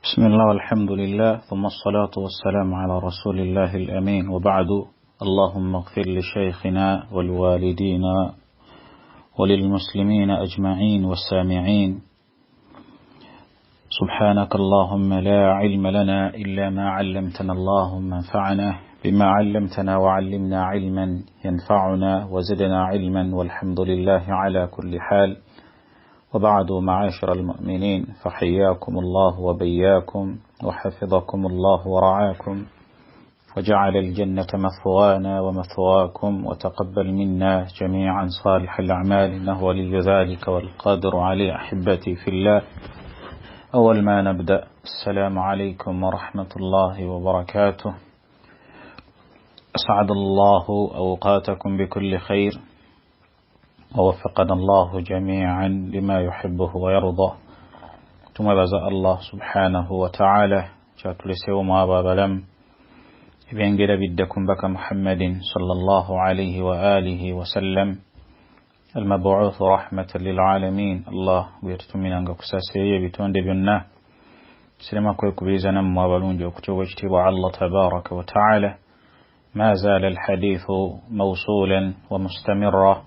بسم الله والحمد لله ثم الصلاة والسلام على رسول الله الأمين وبعد. اللهم اغفر لشيخنا والوالدين وللمسلمين أجمعين والسامعين. سبحانك اللهم لا علم لنا إلا ما علمتنا، اللهم انفعنا بما علمتنا وعلمنا علما ينفعنا وزدنا علما، والحمد لله على كل حال. وبعد، معاشر المؤمنين، فحياكم الله وبياكم وحفظكم الله ورعاكم وجعل الجنة مثوانا ومثواكم، وتقبل منا جميعا صالح الأعمال، إنه ولي ذلك والقادر عليه. أحبتي في الله، أول ما نبدأ، السلام عليكم ورحمة الله وبركاته. أسعد الله أوقاتكم بكل خير، ووفقنا الله جميعا لما يحبه ويرضى. ثم بزأ الله سبحانه وتعالى شاتلسيو ما بابلم بينجل بدكم بك محمد صلى الله عليه وآله وسلم المبعوث رحمة للعالمين. الله ويرتمين أنك ساسية بتون دبنا سلما كويك بيزنا موابلون جو كتو واجتبع الله تبارك وتعالى. ما زال الحديث موصولا ومستمرا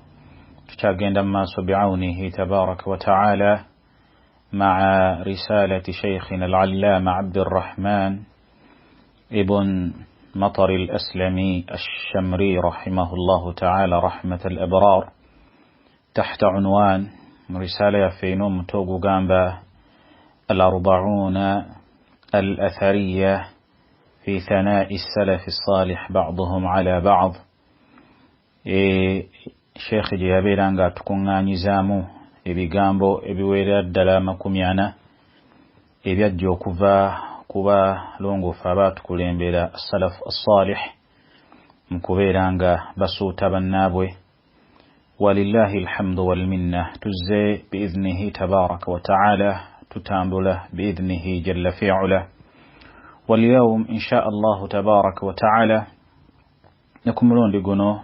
تشاقين لما بعونه تبارك وتعالى مع رسالة شيخنا العلامة عبد الرحمن ابن مطر الأسلمي الشمري رحمه الله تعالى رحمة الأبرار، تحت عنوان رسالة في نوم توقو قامبا 40 الأثرية في ثناء السلف الصالح بعضهم على بعض. Sheikh Jabira nga tukunganyizamu ebigambo ebiwera ddala 40 ebyajja okuva kuba longofa abatukulembera salaf as-salih mu kubeera nga basuuta bannaabwe. Walillahi alhamdu wal minna. Tuzze biidhnihi tabaraka wa ta'ala, tutambula biidhnihi jalla fi'ala. واليوم إن شاء الله تبارك وتعالى نكملون guno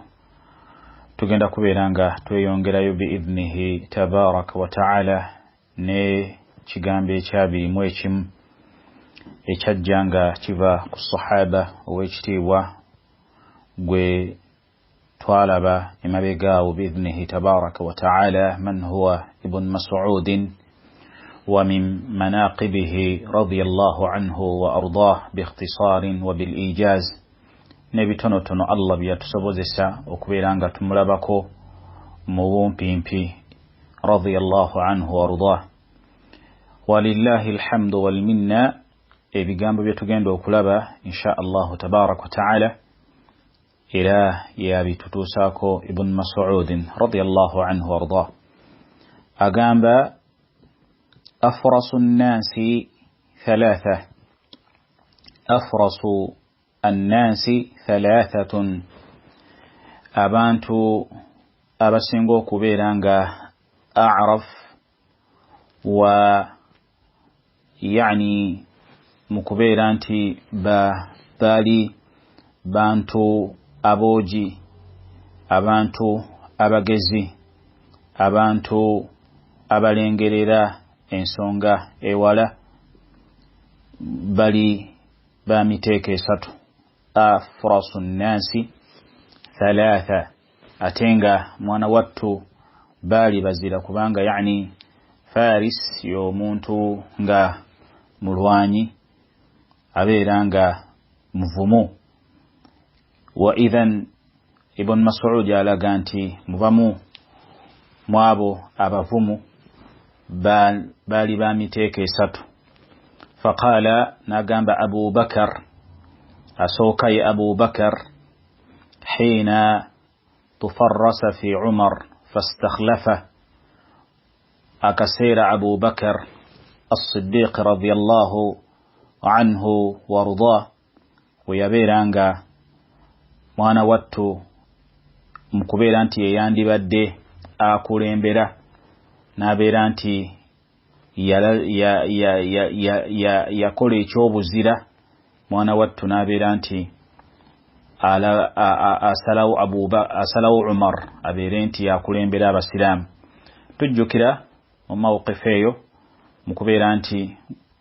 tugenda kubeera nga tweyongerayo biidhnihi tabaraka wa ta'ala ne kigambo ekyabirimu ekimu ekyajja nga kiva ku sahaba ow'ekitiibwa gwe twalaba emabegaawo biidhnihi tabaraka wa ta'ala, man huwa ibn Mas'ud wa min manaqibihi radiyallahu anhu wa ardah biikhtisarin wa bilijaz. Nebitonotono Allah byatusobozesa okubeera nga tumulabako mu bumpimpi radiyallahu anhu wardah. Walillahi alhamdu wal minna. Ebigambo byetugenda okulaba insha Allah tabarak wa ta'ala era yabitutuusaako ibn Mas'ud radiyallahu anhu wardah. Agamba afrasu nnasi thalatha, afrasu annasi thalathatun, abantu abasinga okubeera nga a'raf wa yani mukubeera nti bali bantu aboogi, abantu abagezi, abantu abalengerera ensonga ewala, bali bamiteeka esatu. Afrasu nnasi thalatha, atenga mwana wattu bali bazira kubanga yani faris y'omuntu nga mulwanyi abeera nga muvumu. Wa idhan ibn Mas'ud alaga nti mubamu mwabo abavumu bali bamiteeka esatu. Faqala, nagamba Abu Bakar, أسوكي أبو بكر حين تفرس في عمر فاستخلفه، أكسير أبو بكر الصديق رضي الله عنه وارضاه ويبيرانغا وانا واتو مكبيرانتي ياندي بدي أكوليمبرا نابيرانتي yakole ekyobuzira mwana wattu nabeera nti asalawo Umar abeere nti yakulembera abasiraamu. Tujjukira mu mawqifu eyo mu kubeera nti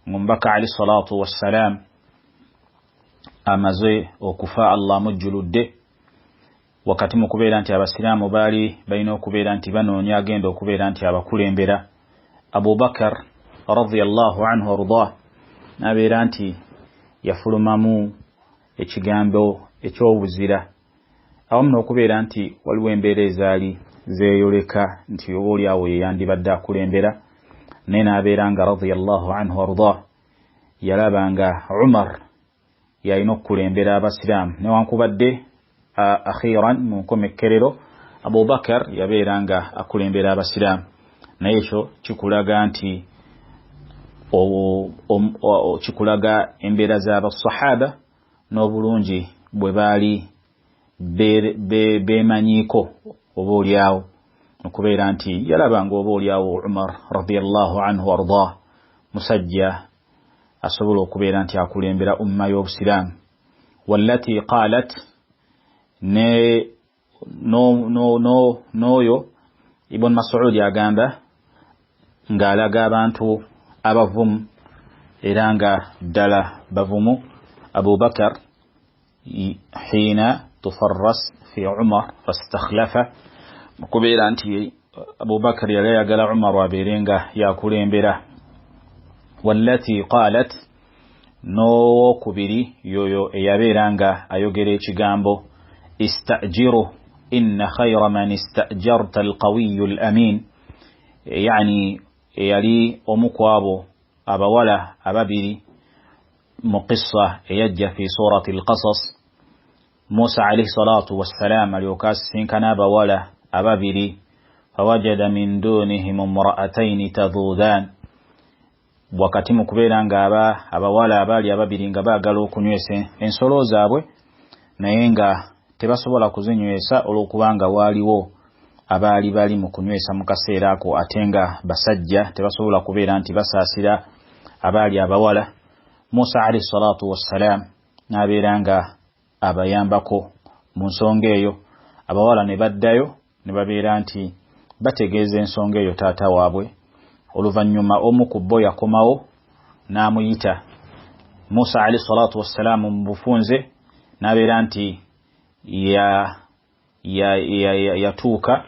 mumbaka ali salatu wassalam amaze okufa Allah mujjuludde wakati mu kubeera nti abasiraamu baali balina okubeera nti banoonya agenda okubeera nti abakulembera Abu Bakar radiyallahu anhu warda nabeera nti yafulumamu ekigambo ekyobuzira awamu n'okubeera nti waliwo embeera ezaali zeeyoleka nti obaoli awo yeyandibadde akulembera naye n'abeera nga radiyallahu anhu warda yalaba nga Umar yalina okukulembera abasiraamu newankubadde akhiran mu nkomekkerero Abu Bakar yabeera nga akulembera abasiraamu naye ekyo kikulaga nti kikulaga embeera z'abasahaba n'obulungi bwe baali beemanyiiko oboolyawo okubeera nti yalabanga oboolyawo Umar radiyallahu anhu warda musajja asobola okubeera nti akulembera umma y'obusiraamu wallati qaalat n'oyo Ibn Mas'ud agamba ng'alaga abantu abavumu era nga ddala bavumu Abu Bakar hiina tufarras fi Umar fastakhlafa kubeera nti Abu Bakar yali ayagala Umar abeere nga yakulembera wallati qaalat n'owokubiri yoyo eyabeera nga ayogera ekigambo istajiru inna khayra man istajarta alqawiyyu alamin yani yali omukwabo abawala ababiri mu qissa eyajja fi surati alqasas Musa alayhi salatu wassalam aliyokasinkana abawala ababiri fawajada min dunihim imra'atayn tadhudan wakati mu kubeera nga abawala abali ababiri nga baagala okunywesa ensolo zaabwe naye nga tebasobola kuzinywesa olwokubanga waaliwo abaali bali mu kunywesa mu kaseera ako ate nga basajja tebasobola kubeera nti basaasira abaali abawala Musa alayhi salatu wassalam n'abeera nga abayambako mu nsonga eyo abawala ne baddayo ne babeera nti bategeeza ensonga eyo taata waabwe oluvannyuma omu ku bo yakomawo n'amuyita Musa alayhi salatu wassalam mu bufunze n'abeera nti yatuuka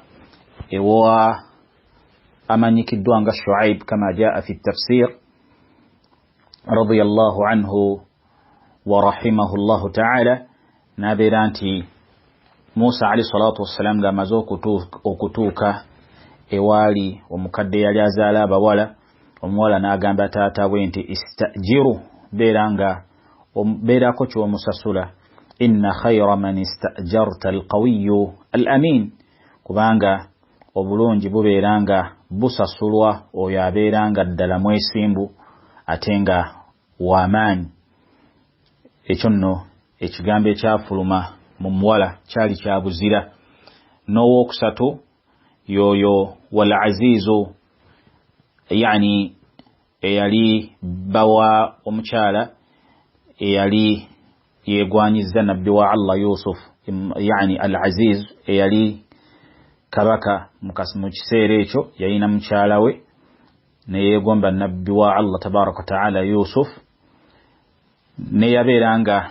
ewa amanyikiddwa nga Shuaib kama jaa fi tafsir radiyallahu anhu wa rahimahullahu ta'ala n'abeera nti Musa alayhi salatu wassalam ng'amaze okutuuka ewaali omukadde yali azaala abawala omuwala n'agamba taata we nti istajiru beerako ky'omusasula inna khayra man istajarta alqawiyyu alamin kubanga obulungi bubeera nga busasulwa oyo abeera nga ddala mwesimbu ate nga w'amaanyi ekyo nno ekigambo ekyafuluma mu muwala kyali kya buzira n'owookusatu yoyo wal azizu yani eyali bawa omukyala eyali yegwanyiza nabbi wa Allah Yusuf yani al aziz eyali kabaka mu kiseera ekyo yalina mukyala we neyegomba nabbi wa Allah tabaraka ta'ala Yusuf neyabeera nga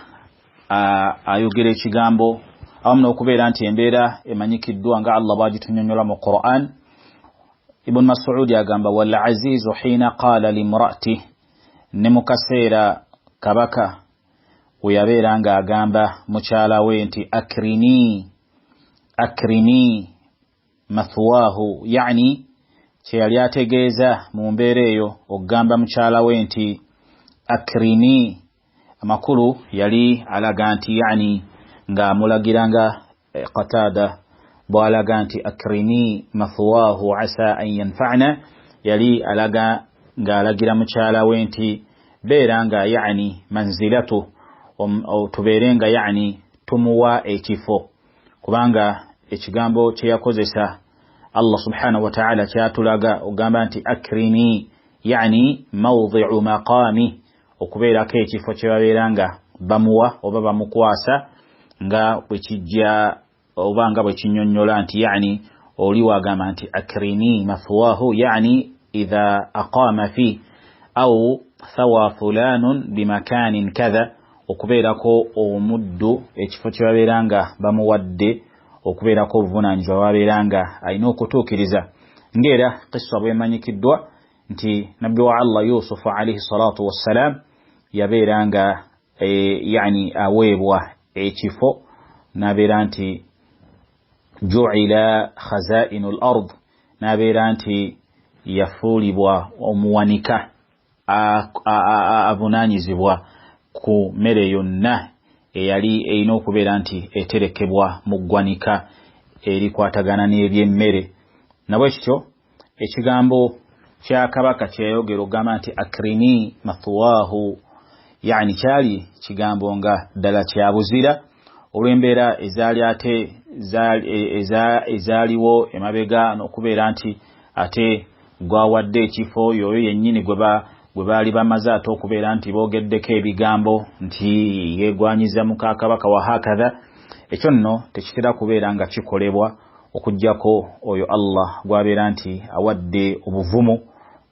ayogera ekigambo awamu n'okubeera nti embeera emanyikiddwa nga Allah bw'agitunyonnyola mu Qur'an Ibn Mas'ud agamba wal azizu hiina qaala limra'ati ne mu kaseera kabaka we yabeera nga agamba mukyala we nti akrini mathwahu yani kye yali ategeeza mu mbeera eyo okugamba mukyala we nti akrini amakulu yali alaga nti yani ng'amulagiranga Qatada bw'alaga nti akrini mathwahu asa an yanfa'na yali alaga ng'alagira mukyala we nti beera nga yani manzilatu tubeere nga yani tumuwa ekifo kubanga ekigambo kye yakozesa Allah subhanahu wa ta'ala kyatulaga ogamba nti akrini yani mawdhi'u maqami okubeerako ekifo kye babeera nga bamuwa oba bamukwasa nga bwe kijja oba nga bwe kinnyonnyola nti yani oli wagamba nti akrini mathwahu yani idha aqama fi au thawa fulanun bimakanin kadha okubeerako omuddu ekifo kye babeeranga bamuwadde okubeerako obuvunanyizibwa babeeranga alina okutuukiriza ng'era qissa bwemanyikiddwa nti nabbi wa Allah Yusuf alayhi salatu wassalam yabeeranga yani aweebwa ekifo nabeera nti ju'ila khazainul ard nabeera nti yafuulibwa omuwanika avunanyizibwa ku mmere yonna eyali erina okubeera nti eterekebwa mu ggwanika erikwatagana n'ebyemmere. Nabwe kityo ekigambo kya kabaka kyeyayogera ogamba nti akrini mathwahu, yani kyali kigambo nga ddala kyabuzira olw'embeera ezaali ate ezaaliwo emabega n'okubeera nti ate gwawadde ekifo yoyo yennyini gwe baali bamaze ate okubeera nti boogeddeko ebigambo nti yeegwanyiza muka kabaka wa hakadha. Ekyo nno tekitera kubeera nga kikolebwa okujjako oyo Allah gwabeera nti awadde obuvumu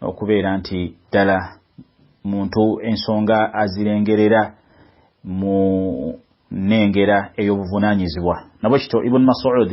okubeera nti ddala muntu ensonga azirengerera mu nnengera ey'obuvunanyizibwa. Nabwe kityo Ibn Mas'ud